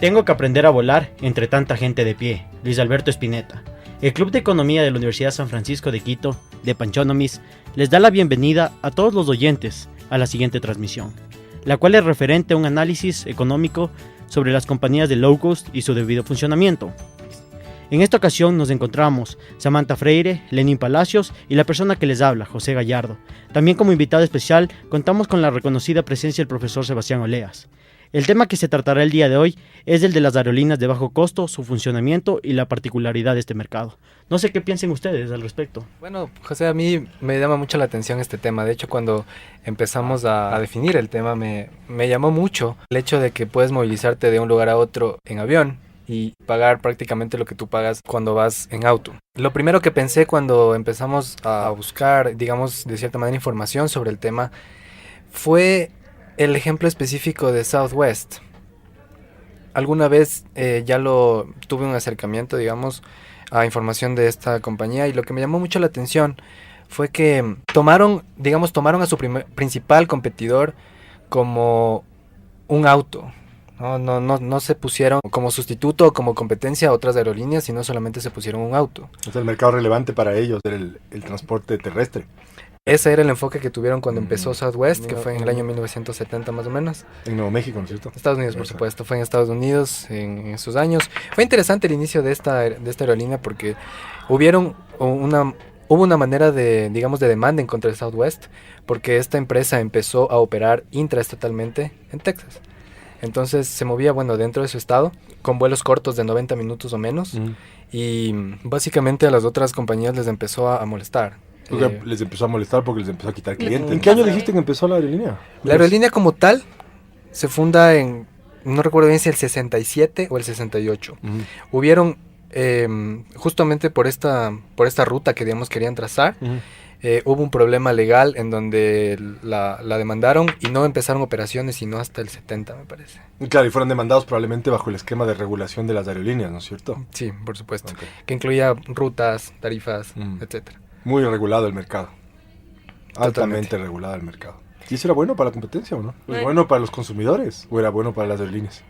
Tengo que aprender a volar entre tanta gente de pie. Luis Alberto Spinetta. El Club de Economía de la Universidad San Francisco de Quito, de Panchonomis, les da la bienvenida a todos los oyentes a la siguiente transmisión, la cual es referente a un análisis económico sobre las compañías de low cost y su debido funcionamiento. En esta ocasión nos encontramos Samantha Freire, Lenín Palacios y la persona que les habla, José Gallardo. También como invitado especial contamos con la reconocida presencia del profesor Sebastián Oleas. El tema que se tratará el día de hoy es el de las aerolíneas de bajo costo, su funcionamiento y la particularidad de este mercado. No sé qué piensen ustedes al respecto. Bueno, José, a mí me llama mucho la atención este tema. De hecho, cuando empezamos a definir el tema, me llamó mucho el hecho de que puedes movilizarte de un lugar a otro en avión y pagar prácticamente lo que tú pagas cuando vas en auto. Lo primero que pensé cuando empezamos a buscar, digamos, de cierta manera información sobre el tema, fue el ejemplo específico de Southwest. Alguna vez ya tuve un acercamiento, digamos, a información de esta compañía, y lo que me llamó mucho la atención fue que tomaron a su principal competidor como un auto. No se pusieron como sustituto o como competencia a otras aerolíneas, sino solamente se pusieron un auto. O sea, el mercado relevante para ellos era el transporte terrestre. Ese era el enfoque que tuvieron cuando empezó Southwest, que fue en el año 1970 más o menos. En Nuevo México, ¿no es cierto? Estados Unidos, por supuesto. Fue en Estados Unidos en esos años. Fue interesante el inicio de esta aerolínea porque hubo una manera de demanda en contra de Southwest, porque esta empresa empezó a operar intraestatalmente en Texas. Entonces se movía, dentro de su estado, con vuelos cortos de 90 minutos o menos, y básicamente a las otras compañías les empezó a molestar. Les empezó a molestar porque les empezó a quitar clientes. ¿En qué año dijiste que empezó la aerolínea? La aerolínea como tal se funda no recuerdo bien si el 67 o el 68. Hubieron, justamente por esta ruta que querían trazar, hubo un problema legal en donde la demandaron y no empezaron operaciones sino hasta el 70, me parece. Claro, y fueron demandados probablemente bajo el esquema de regulación de las aerolíneas, ¿no es cierto? Sí, por supuesto. Okay. Que incluía rutas, tarifas, etcétera. Muy regulado el mercado. Altamente regulado el mercado. ¿Y eso era bueno para la competencia o no? ¿Era bueno para los consumidores o era bueno para las aerolíneas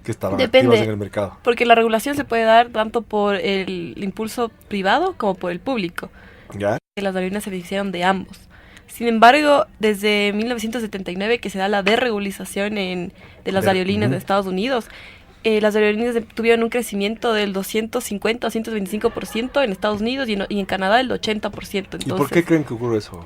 que estaban activas en el mercado? Porque la regulación se puede dar tanto por el impulso privado como por el público. ¿Ya? Las aerolíneas se beneficiaron de ambos. Sin embargo, desde 1979 que se da la desregulización de las aerolíneas de Estados Unidos, las aerolíneas tuvieron un crecimiento del 250 a 125% en Estados Unidos y en Canadá del 80%. Entonces, ¿y por qué creen que ocurre eso?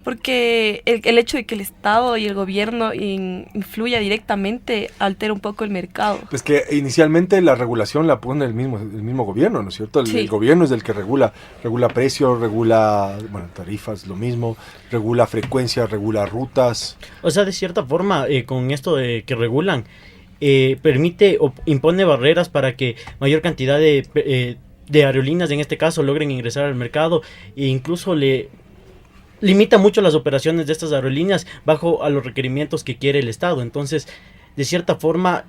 Porque el hecho de que el Estado y el gobierno influya directamente altera un poco el mercado. Pues que inicialmente la regulación la pone el mismo gobierno, ¿no es cierto? El gobierno es el que regula precios, regula tarifas, lo mismo, regula frecuencias, regula rutas. O sea, de cierta forma, con esto de que regulan, permite o impone barreras para que mayor cantidad de aerolíneas, en este caso, logren ingresar al mercado, e incluso limita mucho las operaciones de estas aerolíneas bajo a los requerimientos que quiere el Estado. Entonces, de cierta forma,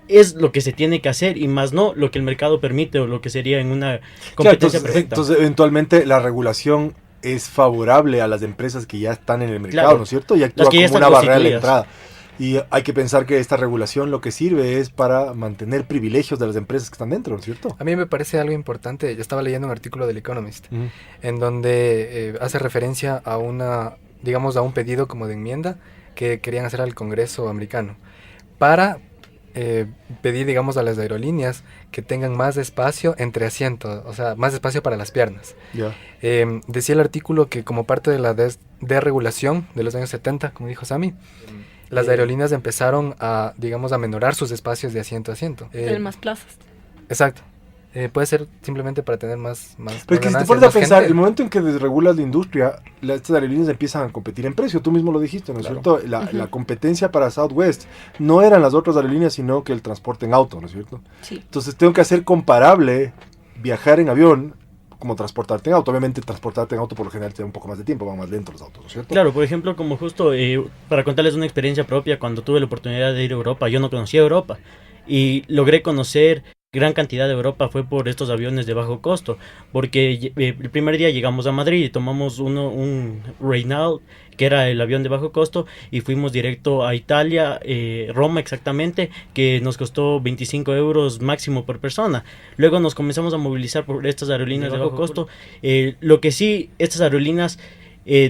es lo que se tiene que hacer y más no lo que el mercado permite o lo que sería en una competencia perfecta. Entonces, eventualmente, la regulación es favorable a las empresas que ya están en el mercado, ¿no es cierto? Y actúa como una barrera a la entrada. Y hay que pensar que esta regulación lo que sirve es para mantener privilegios de las empresas que están dentro, ¿no es cierto? A mí me parece algo importante. Yo estaba leyendo un artículo del Economist en donde hace referencia a a un pedido como de enmienda que querían hacer al Congreso americano para pedir, a las aerolíneas que tengan más espacio entre asientos, o sea, más espacio para las piernas. Yeah. Decía el artículo que como parte de la desregulación de los años 70, como dijo Sammy, las aerolíneas empezaron a amenorar sus espacios de asiento a asiento. Tener más plazas. Exacto. Puede ser simplemente para tener más pero que si te pones a pensar, gente, el momento en que desregulas la industria, estas aerolíneas empiezan a competir en precio. Tú mismo lo dijiste, ¿no es cierto? La competencia para Southwest no eran las otras aerolíneas, sino que el transporte en auto, ¿no es cierto? Sí. Entonces tengo que hacer comparable viajar en avión como transportarte en auto. Obviamente transportarte en auto por lo general te da un poco más de tiempo, van más lentos los autos, ¿no es cierto? Claro, por ejemplo, como justo para contarles una experiencia propia, cuando tuve la oportunidad de ir a Europa, yo no conocía Europa y logré conocer gran cantidad de Europa fue por estos aviones de bajo costo, porque el primer día llegamos a Madrid y tomamos un Renault, que era el avión de bajo costo, y fuimos directo a Italia, Roma exactamente, que nos costó 25 euros máximo por persona. Luego nos comenzamos a movilizar por estas aerolíneas de bajo costo. Lo que sí, estas aerolíneas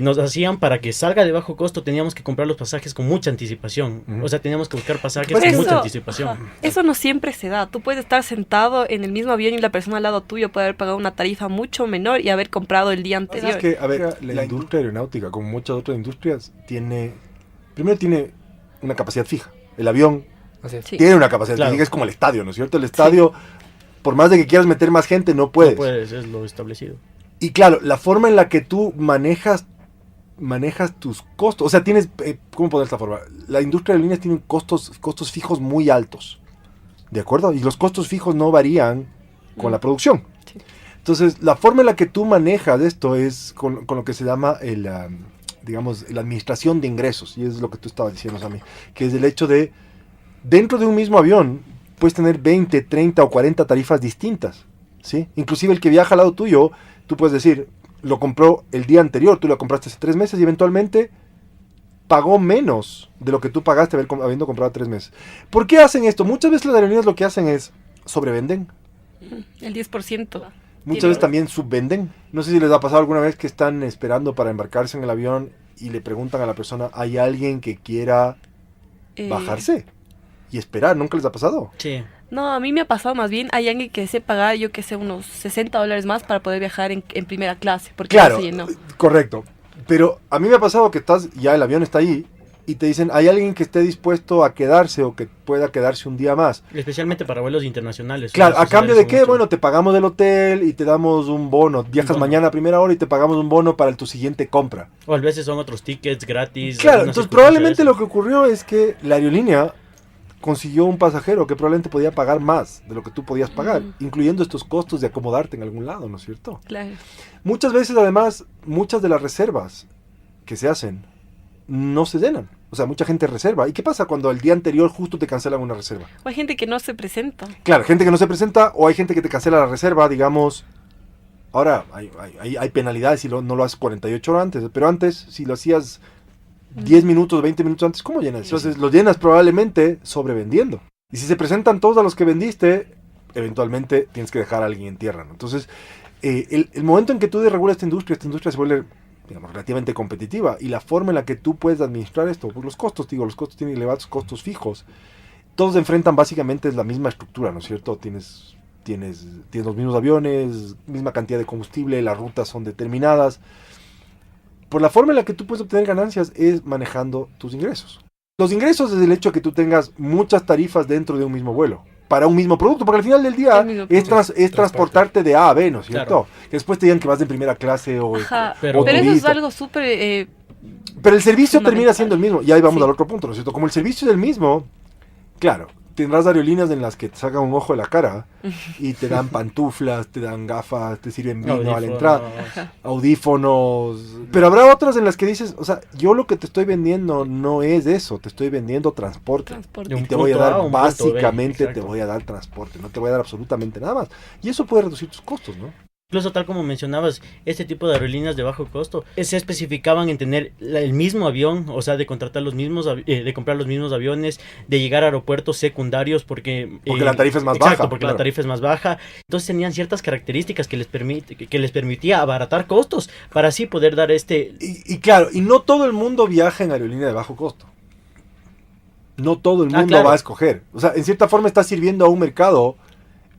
nos hacían, para que salga de bajo costo, teníamos que comprar los pasajes con mucha anticipación. O sea, teníamos que buscar pasajes con mucha anticipación. Eso no siempre se da. Tú puedes estar sentado en el mismo avión y la persona al lado tuyo puede haber pagado una tarifa mucho menor y haber comprado el día anterior. Es que, a ver, la industria aeronáutica, como muchas otras industrias, primero tiene una capacidad fija. El avión tiene una capacidad fija, es como el estadio, ¿no es cierto? El estadio, por más de que quieras meter más gente, no puedes. No puedes, es lo establecido. Y claro, la forma en la que tú manejas tus costos, o sea, tienes, ¿cómo poner esta forma? La industria de aerolíneas tiene costos fijos muy altos, ¿de acuerdo? Y los costos fijos no varían con la producción. Sí. Entonces, la forma en la que tú manejas esto es con lo que se llama digamos, la administración de ingresos, y es lo que tú estabas diciendo, Sammy, que es el hecho de, dentro de un mismo avión, puedes tener 20, 30 o 40 tarifas distintas, ¿sí? Inclusive el que viaja al lado tuyo, tú puedes decir, lo compró el día anterior, tú lo compraste hace 3 meses y eventualmente pagó menos de lo que tú pagaste habiendo comprado 3 meses. ¿Por qué hacen esto? Muchas veces las aerolíneas lo que hacen es sobrevenden. El 10%. Muchas veces también subvenden. No sé si les ha pasado alguna vez que están esperando para embarcarse en el avión y le preguntan a la persona, ¿hay alguien que quiera bajarse y esperar? ¿Nunca les ha pasado? Sí. No, a mí me ha pasado más bien, hay alguien que desea pagar, yo que sé, unos $60 más para poder viajar en primera clase, porque claro, no se llenó. Correcto. Pero a mí me ha pasado que ya el avión está ahí y te dicen, ¿hay alguien que esté dispuesto a quedarse o que pueda quedarse un día más? Especialmente para vuelos internacionales. Claro, ¿a cambio de qué? Mucho. Bueno, te pagamos el hotel y te damos un bono. Viajas mañana a primera hora y te pagamos un bono para tu siguiente compra. O a veces son otros tickets gratis. Claro, entonces probablemente lo que ocurrió es que la aerolínea consiguió un pasajero que probablemente podía pagar más de lo que tú podías pagar, incluyendo estos costos de acomodarte en algún lado, ¿no es cierto? Claro. Muchas veces, además, muchas de las reservas que se hacen no se llenan. O sea, mucha gente reserva. ¿Y qué pasa cuando el día anterior justo te cancelan una reserva? O hay gente que no se presenta. Claro, gente que no se presenta, o hay gente que te cancela la reserva, digamos. Ahora, hay penalidades si no lo haces 48 horas antes, pero antes, si lo hacías 10 minutos, 20 minutos antes, ¿cómo llenas? Entonces lo llenas probablemente sobrevendiendo. Y si se presentan todos a los que vendiste, eventualmente tienes que dejar a alguien en tierra, ¿no? Entonces, el momento en que tú desregulas esta industria se vuelve, digamos, relativamente competitiva. Y la forma en la que tú puedes administrar esto, pues los costos tienen elevados costos fijos. Todos enfrentan básicamente la misma estructura, ¿no es cierto? Tienes los mismos aviones, misma cantidad de combustible, las rutas son determinadas. Por la forma en la que tú puedes obtener ganancias es manejando tus ingresos. Los ingresos es el hecho de que tú tengas muchas tarifas dentro de un mismo vuelo, para un mismo producto, porque al final del día es transportarte de A a B, ¿no es cierto? Claro. Que después te digan que vas en primera clase o pero eso es algo súper... pero el servicio termina siendo el mismo, y ahí vamos al otro punto, ¿no es cierto? Como el servicio es el mismo, claro, tendrás aerolíneas en las que te sacan un ojo de la cara y te dan pantuflas, te dan gafas, te sirven vino a la entrada, audífonos. Pero habrá otras en las que dices, o sea, yo lo que te estoy vendiendo no es eso, te estoy vendiendo transporte. Y te voy a dar, básicamente te voy a dar transporte, no te voy a dar absolutamente nada más. Y eso puede reducir tus costos, ¿no? Incluso tal como mencionabas, este tipo de aerolíneas de bajo costo se especificaban en tener el mismo avión, o sea, de contratar de comprar los mismos aviones, de llegar a aeropuertos secundarios porque la tarifa es más baja. Porque la tarifa es más baja. Entonces tenían ciertas características que les permitía abaratar costos para así poder dar Y claro, y no todo el mundo viaja en aerolínea de bajo costo. No todo el mundo va a escoger. O sea, en cierta forma está sirviendo a un mercado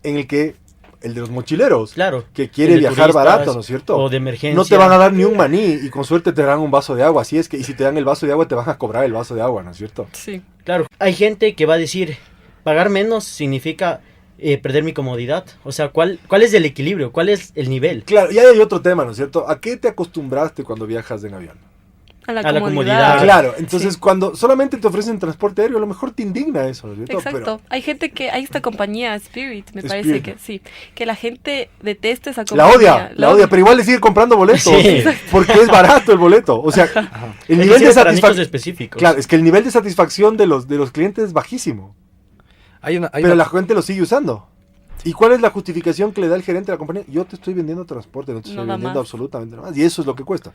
en el que el de los mochileros, claro, que quiere viajar barato, ¿no es cierto? O de emergencia. No te van a dar ni un maní y con suerte te darán un vaso de agua. Así es que, y si te dan el vaso de agua, te van a cobrar el vaso de agua, ¿no es cierto? Sí. Claro, hay gente que va a decir, pagar menos significa perder mi comodidad. O sea, ¿cuál es el equilibrio? ¿Cuál es el nivel? Claro, y hay otro tema, ¿no es cierto? ¿A qué te acostumbraste cuando viajas en avión? A la comodidad. Ah, claro, entonces cuando solamente te ofrecen transporte aéreo, a lo mejor te indigna eso, ¿no es cierto? Exacto. Hay gente que, hay esta compañía Spirit, parece que sí, que la gente detesta esa compañía. La odia, pero igual le sigue comprando boletos, porque es barato el boleto. O sea, el nivel de satisfacción específicos. Claro, es que el nivel de satisfacción de los clientes es bajísimo. Pero la gente lo sigue usando. ¿Y cuál es la justificación que le da el gerente de la compañía? Yo te estoy vendiendo transporte, no te estoy vendiendo más. absolutamente nada más. Y eso es lo que cuesta.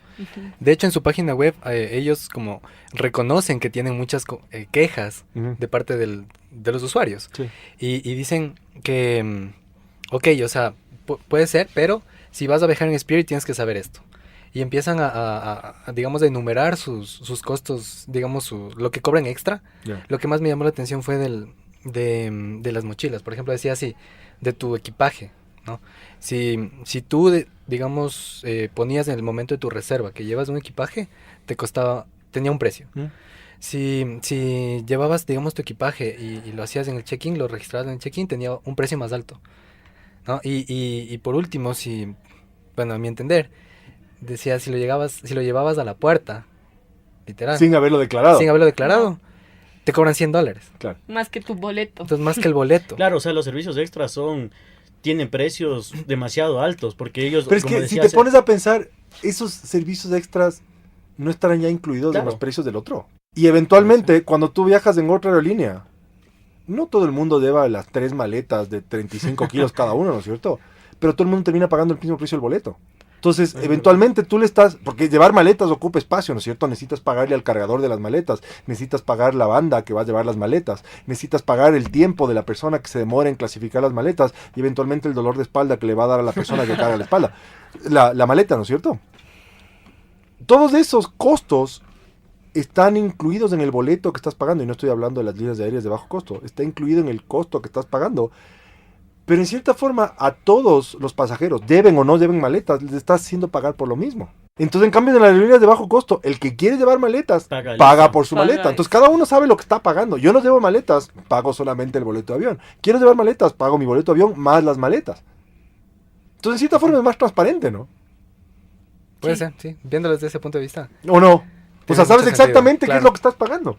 De hecho, en su página web, ellos como reconocen que tienen muchas quejas de parte de los usuarios. Sí. Y dicen que, ok, o sea, puede ser, pero si vas a viajar en Spirit tienes que saber esto. Y empiezan digamos, a enumerar sus costos, digamos, lo que cobran extra. Yeah. Lo que más me llamó la atención fue de las mochilas. Por ejemplo, decía así, de tu equipaje, ¿no? Si tú, digamos, ponías en el momento de tu reserva que llevas un equipaje, tenía un precio. Si llevabas, digamos, tu equipaje y lo hacías en el check-in, lo registrabas en el check-in, tenía un precio más alto, ¿no? Y por último, bueno, a mi entender, decía, si lo llevabas a la puerta, literal. Sin haberlo declarado. Te cobran $100. Claro. Más que tu boleto. Entonces, más que el boleto. Claro, o sea, los servicios extras tienen precios demasiado altos, porque ellos... Pero es que si te pones a pensar, esos servicios extras no estarán ya incluidos en los precios del otro. Y eventualmente, cuando tú viajas en otra aerolínea, no todo el mundo lleva las 3 maletas de 35 kilos cada uno, ¿no es cierto? Pero todo el mundo termina pagando el mismo precio del boleto. Entonces, eventualmente tú porque llevar maletas ocupa espacio, ¿no es cierto? Necesitas pagarle al cargador de las maletas, necesitas pagar la banda que va a llevar las maletas, necesitas pagar el tiempo de la persona que se demora en clasificar las maletas y eventualmente el dolor de espalda que le va a dar a la persona que carga la espalda. La maleta, ¿no es cierto? Todos esos costos están incluidos en el boleto que estás pagando, y no estoy hablando de las líneas aéreas de bajo costo, está incluido en el costo que estás pagando. Pero en cierta forma a todos los pasajeros, deben o no deben maletas, les estás haciendo pagar por lo mismo. Entonces, en cambio, en las aerolíneas de bajo costo, el que quiere llevar maletas, paga por su maleta. Entonces, cada uno sabe lo que está pagando. Yo no llevo maletas, pago solamente el boleto de avión. Quiero llevar maletas, pago mi boleto de avión más las maletas. Entonces, en cierta forma es más transparente, ¿no? Puede ser, sí, viéndolo desde ese punto de vista. ¿O no? O sea, sabes exactamente claro. qué es lo que estás pagando.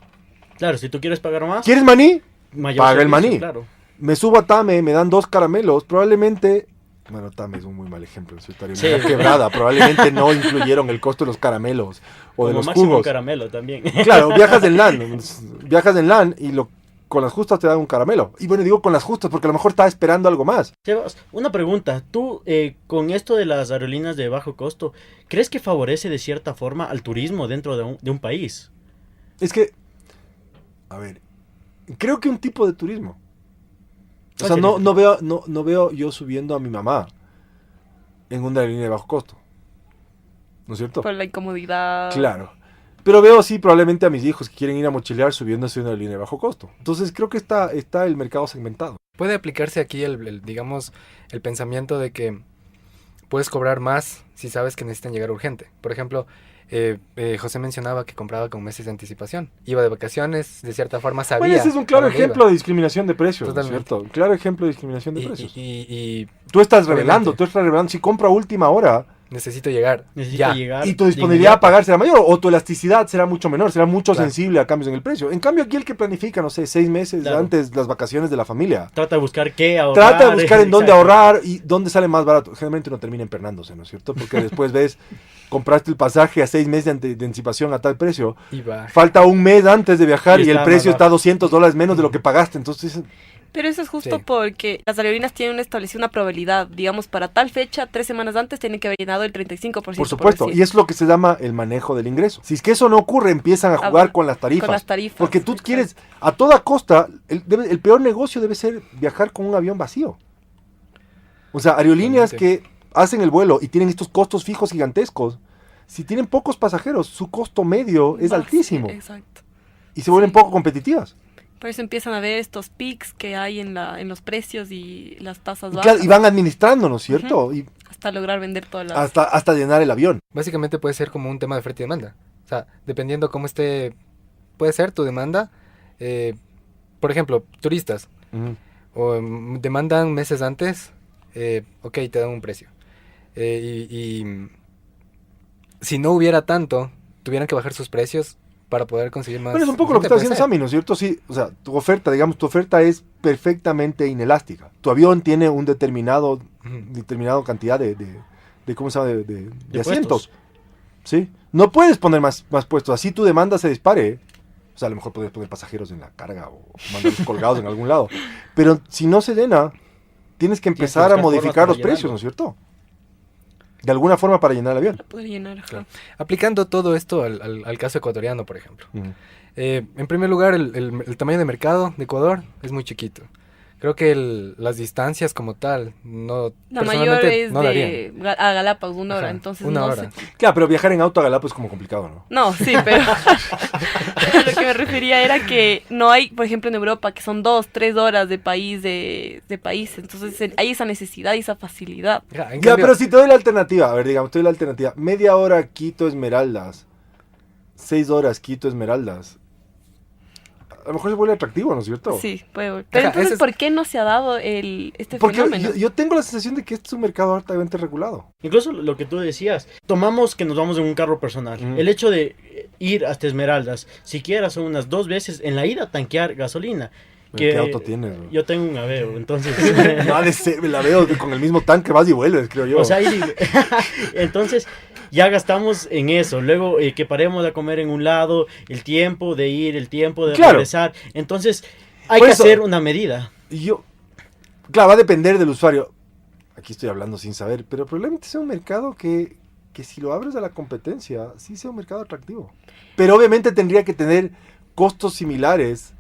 Claro, si tú quieres pagar más... ¿Quieres maní? Paga el maní. Claro. Me subo a Tame, me dan 2 caramelos, probablemente... Bueno, Tame es un muy mal ejemplo, estaría quebrada, probablemente no incluyeron el costo de los caramelos o de los máximo jugos. Caramelo también. Claro, viajas en LAN y con las justas te dan un caramelo. Y bueno, digo con las justas porque a lo mejor estaba esperando algo más. Sebas, una pregunta, tú con esto de las aerolíneas de bajo costo, ¿crees que favorece de cierta forma al turismo dentro de un país? Es que, a ver, creo que un tipo de turismo. O sea, no veo yo subiendo a mi mamá en una aerolínea de bajo costo. ¿No es cierto? Por la incomodidad. Claro. Pero veo sí probablemente a mis hijos que quieren ir a mochilear subiéndose a una aerolínea de bajo costo. Entonces creo que está el mercado segmentado. Puede aplicarse aquí digamos, el pensamiento de que puedes cobrar más si sabes que necesitan llegar urgente. Por ejemplo, José mencionaba que compraba con meses de anticipación. Iba de vacaciones, de cierta forma sabía. Bueno, ese es un claro ejemplo de discriminación de precios, totalmente. ¿no es cierto? Un claro ejemplo de discriminación de precios. Y tú estás revelando. Si compra a última hora, necesito llegar. Y tu disponibilidad a pagar será mayor, o tu elasticidad será mucho menor, será mucho sensible a cambios en el precio. En cambio, aquí el que planifica, no sé, 6 meses antes las vacaciones de la familia. Trata de buscar qué ahorrar. Trata de buscar en dónde ahorrar y dónde sale más barato. Generalmente uno termina empernándose, ¿no es cierto? Porque después ves, compraste el pasaje a 6 meses de anticipación a tal precio. Falta un mes antes de viajar y el precio está $200 menos de lo que pagaste. Entonces... Pero eso es justo porque las aerolíneas tienen establecida una probabilidad, digamos, para tal fecha, 3 semanas antes tienen que haber llenado el 35%. Por supuesto, y es lo que se llama el manejo del ingreso. Si es que eso no ocurre, empiezan a jugar con las tarifas. Con las tarifas. Porque tú quieres, a toda costa, el peor negocio debe ser viajar con un avión vacío. O sea, aerolíneas que hacen el vuelo y tienen estos costos fijos gigantescos, si tienen pocos pasajeros, su costo medio es altísimo. Exacto. Y se vuelven poco competitivas. Por eso empiezan a ver estos peaks que hay en los precios y las tasas bajas. Claro, y van administrando, ¿no es cierto? Y hasta lograr vender todas las... Hasta llenar el avión. Básicamente puede ser como un tema de oferta y demanda. O sea, dependiendo cómo puede ser tu demanda. Por ejemplo, turistas. O demandan meses antes, ok, te dan un precio. Y si no hubiera tanto, tuvieran que bajar sus precios para poder conseguir más. Bueno, es un poco lo que está haciendo Sammy, ¿no es cierto? Sí, o sea, tu oferta es perfectamente inelástica. Tu avión tiene un determinado cantidad de ¿cómo se llama? De asientos. ¿Sí? No puedes poner más puestos, así tu demanda se dispare. O sea, a lo mejor puedes poner pasajeros en la carga o mandarlos colgados en algún lado. Pero si no se llena, tienes que empezar a modificar los precios, ¿no es cierto? De alguna forma para llenar el avión. Para poder llenar, claro. Aplicando todo esto al caso ecuatoriano, por ejemplo. En primer lugar, el tamaño de mercado de Ecuador es muy chiquito. Creo que las distancias como tal, la mayor es no de a Galápagos, 1 hora, entonces una no hora. sé. Claro, pero viajar en auto a Galápagos es como complicado, ¿no? No, sí, pero lo que me refería era que no hay, por ejemplo, en Europa, que son 2-3 horas de país, entonces hay esa necesidad y esa facilidad. Ya, pero si te doy la alternativa, a ver, digamos, te doy la alternativa, media hora Quito Esmeraldas, 6 horas Quito Esmeraldas. A lo mejor se vuelve atractivo, ¿no es cierto? Sí, puede. Pero entonces, ¿por qué no se ha dado este fenómeno? Porque yo tengo la sensación de que este es un mercado altamente regulado. Incluso lo que tú decías, tomamos que nos vamos en un carro personal. El hecho de ir hasta Esmeraldas, siquiera son unas 2 veces en la ida a tanquear gasolina. ¿Qué auto tienes? Bro? Yo tengo un Aveo, entonces... No ha de ser, el Aveo con el mismo tanque vas y vuelves, creo yo. O sea, entonces... Ya gastamos en eso, luego que paremos a comer en un lado, el tiempo de ir, el tiempo de regresar, entonces hay que hacer una medida. Claro, va a depender del usuario, aquí estoy hablando sin saber, pero probablemente sea un mercado que si lo abres a la competencia, sí sea un mercado atractivo. Pero obviamente tendría que tener costos similares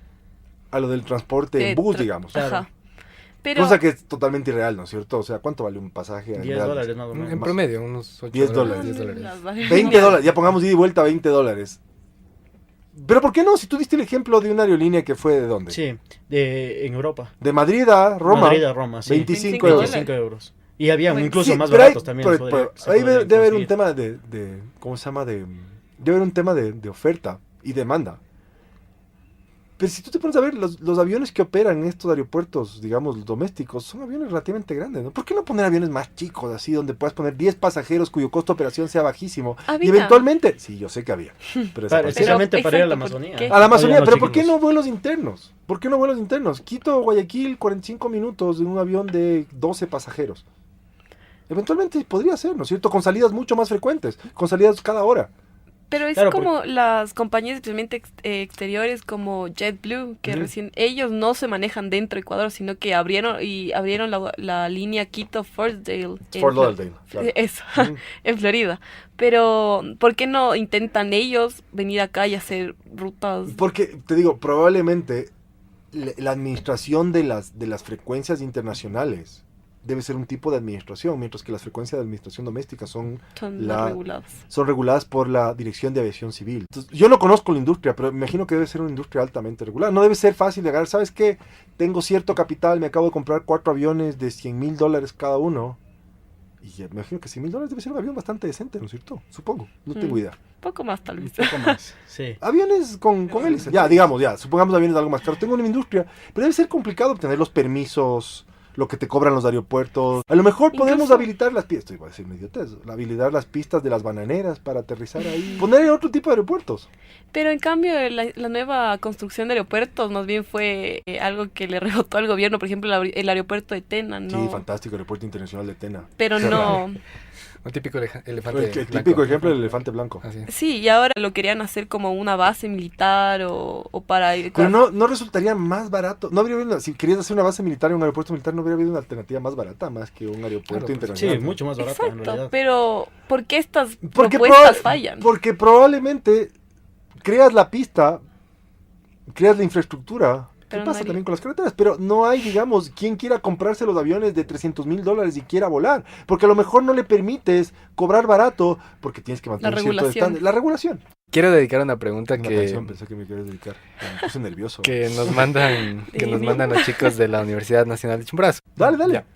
a lo del transporte en bus, digamos. Ajá. Pero, cosa que es totalmente irreal, ¿no es cierto? O sea, ¿cuánto vale un pasaje? $10 más o menos. En promedio, unos $10. $10. $20, ya pongamos ida y vuelta $20. Pero ¿por qué no? Si tú diste el ejemplo de una aerolínea que fue ¿de dónde? Sí, en Europa. De Madrid a Roma. Madrid a Roma, sí. 25 euros. Y había incluso sí, más baratos también. Ahí debe haber un tema ¿cómo se llama? Debe haber un tema de oferta y demanda. Pero si tú te pones a ver, los aviones que operan en estos aeropuertos, digamos, domésticos, son aviones relativamente grandes, ¿no? ¿Por qué no poner aviones más chicos, así, donde puedas poner 10 pasajeros cuyo costo de operación sea bajísimo? ¿Había? Y eventualmente... Sí, yo sé que había. Precisamente para ir a la Amazonía. A la Amazonía, pero ¿por qué no vuelos internos? ¿Por qué no vuelos internos? Quito, Guayaquil, 45 minutos en un avión de 12 pasajeros. Eventualmente podría ser, ¿no es cierto? Con salidas mucho más frecuentes, con salidas cada hora. Pero es como las compañías especialmente exteriores como JetBlue, que recién ellos no se manejan dentro de Ecuador, sino que abrieron la línea Quito-Fort Lauderdale, claro. Eso, en Florida. Pero, ¿por qué no intentan ellos venir acá y hacer rutas? Porque, te digo, probablemente la administración de las frecuencias internacionales debe ser un tipo de administración, mientras que las frecuencias de administración doméstica son reguladas por la Dirección de Aviación Civil. Entonces, yo no conozco la industria, pero me imagino que debe ser una industria altamente regulada. No debe ser fácil de agarrar. ¿Sabes qué? Tengo cierto capital, me acabo de comprar 4 aviones de $100,000 cada uno. Y me imagino que $100,000 debe ser un avión bastante decente, ¿no es cierto? Supongo, no tengo idea. Poco más, tal vez. Un poco más, sí. Aviones con hélice. Supongamos aviones algo más caros. Tengo una industria, pero debe ser complicado obtener los permisos, lo que te cobran los aeropuertos. A lo mejor podemos habilitar las pistas, igual a decir una idiotez, habilitar las pistas de las bananeras para aterrizar ahí. Poner en otro tipo de aeropuertos. Pero en cambio la nueva construcción de aeropuertos más bien fue algo que le rebotó al gobierno, por ejemplo el aeropuerto de Tena, ¿no? Sí, fantástico, el aeropuerto internacional de Tena. Pero no... Un típico elefante blanco. El típico ejemplo del elefante blanco. Sí, y ahora lo querían hacer como una base militar o para... Pero no resultaría más barato. No habría habido, si querías hacer una base militar en un aeropuerto militar, no habría habido una alternativa más barata más que un aeropuerto internacional. Sí, mucho más barata. Exacto, en realidad. pero ¿por qué estas propuestas fallan? Porque probablemente creas la pista, creas la infraestructura. ¿Qué pasa también con las carreteras? Pero no hay, digamos, quien quiera comprarse los aviones de $300,000 y quiera volar. Porque a lo mejor no le permites cobrar barato porque tienes que mantener cierto estándar. La regulación. Quiero dedicar una pregunta pensé que me querías dedicar. Me puse nervioso. Que nos mandan los chicos de la Universidad Nacional de Chimborazo. Dale. Ya.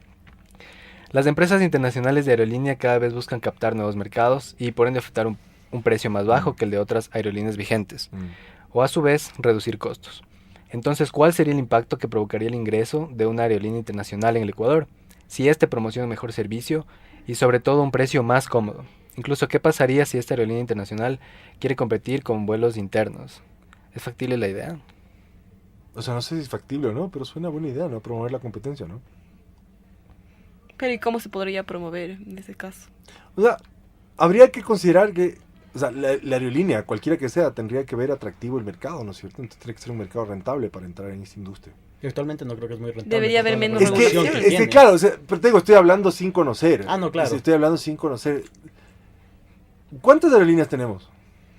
Las empresas internacionales de aerolínea cada vez buscan captar nuevos mercados y por ende ofertar un precio más bajo que el de otras aerolíneas vigentes. O a su vez, reducir costos. Entonces, ¿cuál sería el impacto que provocaría el ingreso de una aerolínea internacional en el Ecuador si éste promociona un mejor servicio y sobre todo un precio más cómodo? Incluso, ¿qué pasaría si esta aerolínea internacional quiere competir con vuelos internos? ¿Es factible la idea? O sea, no sé si es factible o no, pero suena buena idea, ¿no? Promover la competencia, ¿no? Pero ¿y cómo se podría promover en ese caso? O sea, habría que considerar que la aerolínea, cualquiera que sea, tendría que ver atractivo el mercado, ¿no es cierto? Entonces tendría que ser un mercado rentable para entrar en esta industria. Y actualmente no creo que es muy rentable. Debería haber menos regulación. Es que claro, o sea, pero te digo, estoy hablando sin conocer. Ah, no, claro. Estoy hablando sin conocer. ¿Cuántas aerolíneas tenemos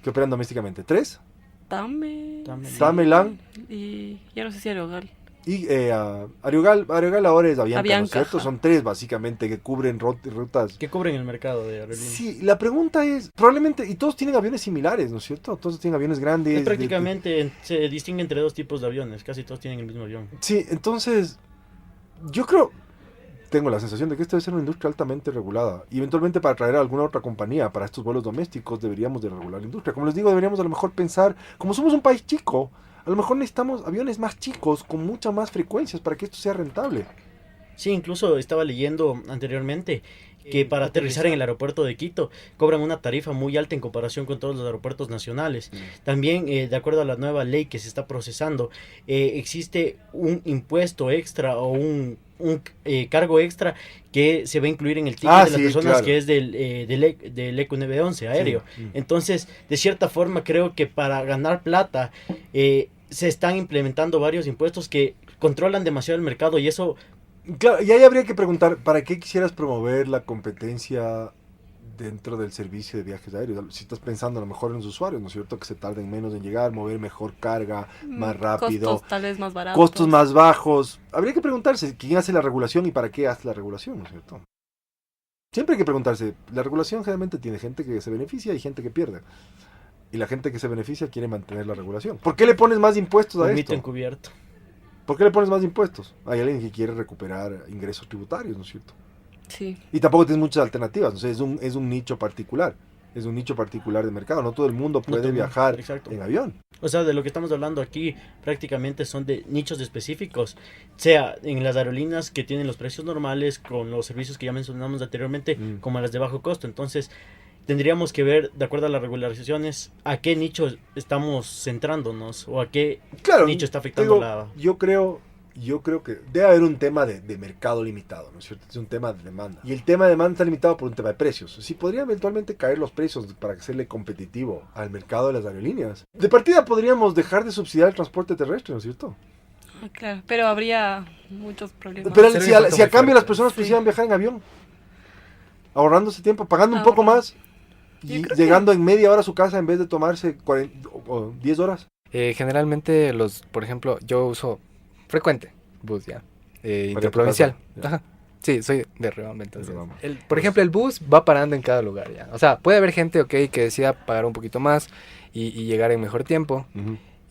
que operan domésticamente? ¿3? Tame, LAN. Y ya no sé si Aerogal. Y Aerogal ahora es Avianca, ¿no es cierto? Ajá. Son 3 básicamente que cubren rutas. Que cubren el mercado de aerolíneas. Sí, la pregunta es, probablemente, y todos tienen aviones similares, ¿no es cierto? Todos tienen aviones grandes. Prácticamente se distingue entre 2 tipos de aviones, casi todos tienen el mismo avión. Sí, entonces, yo creo, tengo la sensación de que esta debe ser una industria altamente regulada. Y eventualmente para traer a alguna otra compañía para estos vuelos domésticos deberíamos de regular la industria. Como les digo, deberíamos a lo mejor pensar, como somos un país chico, a lo mejor necesitamos aviones más chicos con muchas más frecuencias para que esto sea rentable. Sí, incluso estaba leyendo anteriormente que para aterrizar en el aeropuerto de Quito cobran una tarifa muy alta en comparación con todos los aeropuertos nacionales. También, de acuerdo a la nueva ley que se está procesando, existe un impuesto extra o un cargo extra que se va a incluir en el ticket de las personas, claro, que es del EQ911 aéreo. Sí. Entonces, de cierta forma, creo que para ganar plata se están implementando varios impuestos que controlan demasiado el mercado y eso... Claro, y ahí habría que preguntar, ¿para qué quisieras promover la competencia dentro del servicio de viajes aéreos? Si estás pensando a lo mejor en los usuarios, ¿no es cierto? Que se tarden menos en llegar, mover mejor carga, más rápido. Costos tal vez más baratos. Costos más bajos. Habría que preguntarse quién hace la regulación y para qué hace la regulación, ¿no es cierto? Siempre hay que preguntarse, la regulación generalmente tiene gente que se beneficia y gente que pierde. Y la gente que se beneficia quiere mantener la regulación. ¿Por qué le pones más impuestos a esto? Encubierto. ¿Por qué le pones más impuestos? Hay alguien que quiere recuperar ingresos tributarios, ¿no es cierto? Sí. Y tampoco tienes muchas alternativas, o sea, es un nicho particular. Es un nicho particular de mercado. No todo el mundo puede viajar en avión. O sea, de lo que estamos hablando aquí prácticamente son de nichos específicos. Sea en las aerolíneas que tienen los precios normales, con los servicios que ya mencionamos anteriormente, como las de bajo costo. Entonces, tendríamos que ver, de acuerdo a las regularizaciones, a qué nicho estamos centrándonos o a qué nicho está afectando Yo creo que debe haber un tema de mercado limitado, ¿no es cierto? Es un tema de demanda. Y el tema de demanda está limitado por un tema de precios. Si podrían eventualmente caer los precios para hacerle competitivo al mercado de las aerolíneas. De partida podríamos dejar de subsidiar el transporte terrestre, ¿no es cierto? Claro, pero habría muchos problemas. Pero si a cambio las personas quisieran viajar en avión, ahorrándose tiempo, pagando un poco más y llegando en media hora a su casa en vez de tomarse 40 o 10 horas. Generalmente por ejemplo, yo uso frecuente bus ya, interprovincial. Ajá. Sí, soy de Riobamba, entonces. Por ejemplo, el bus va parando en cada lugar ya. O sea, puede haber gente, que decida pagar un poquito más y llegar en mejor tiempo.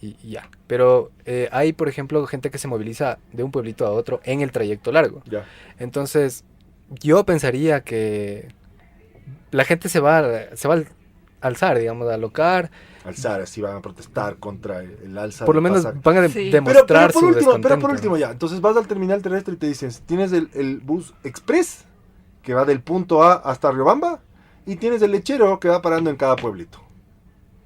Y ya. Pero hay, por ejemplo, gente que se moviliza de un pueblito a otro en el trayecto largo. Ya. Entonces, yo pensaría que la gente se va a alzar, digamos, a alocar. Alzar, así van a protestar contra el alza. Por lo menos van a demostrar su descontento. Pero por último ya, entonces vas al terminal terrestre y te dicen, tienes el bus express que va del punto A hasta Riobamba y tienes el lechero que va parando en cada pueblito.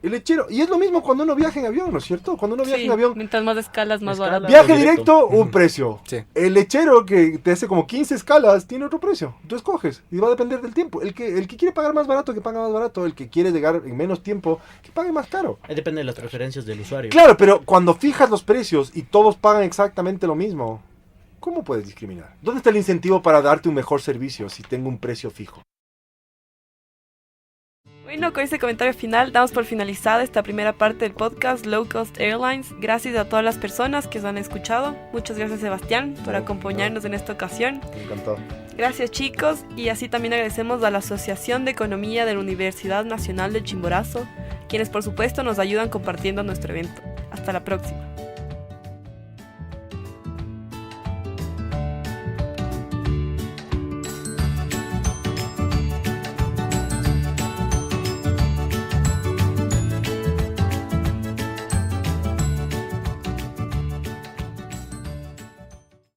El lechero, y es lo mismo cuando uno viaja en avión, ¿no es cierto? Cuando uno viaja en avión, mientras más escalas, más barato. Viaje directo, un precio. Sí. El lechero que te hace como 15 escalas tiene otro precio. Tú escoges y va a depender del tiempo. El que quiere pagar más barato, que paga más barato. El que quiere llegar en menos tiempo, que pague más caro. Depende de las preferencias del usuario. Claro, pero cuando fijas los precios y todos pagan exactamente lo mismo, ¿cómo puedes discriminar? ¿Dónde está el incentivo para darte un mejor servicio si tengo un precio fijo? Bueno, con este comentario final damos por finalizada esta primera parte del podcast Low Cost Airlines. Gracias a todas las personas que nos han escuchado. Muchas gracias, Sebastián, por acompañarnos en esta ocasión. Encantado. Gracias, chicos, y así también agradecemos a la Asociación de Economía de la Universidad Nacional de Chimborazo, quienes por supuesto nos ayudan compartiendo nuestro evento. Hasta la próxima.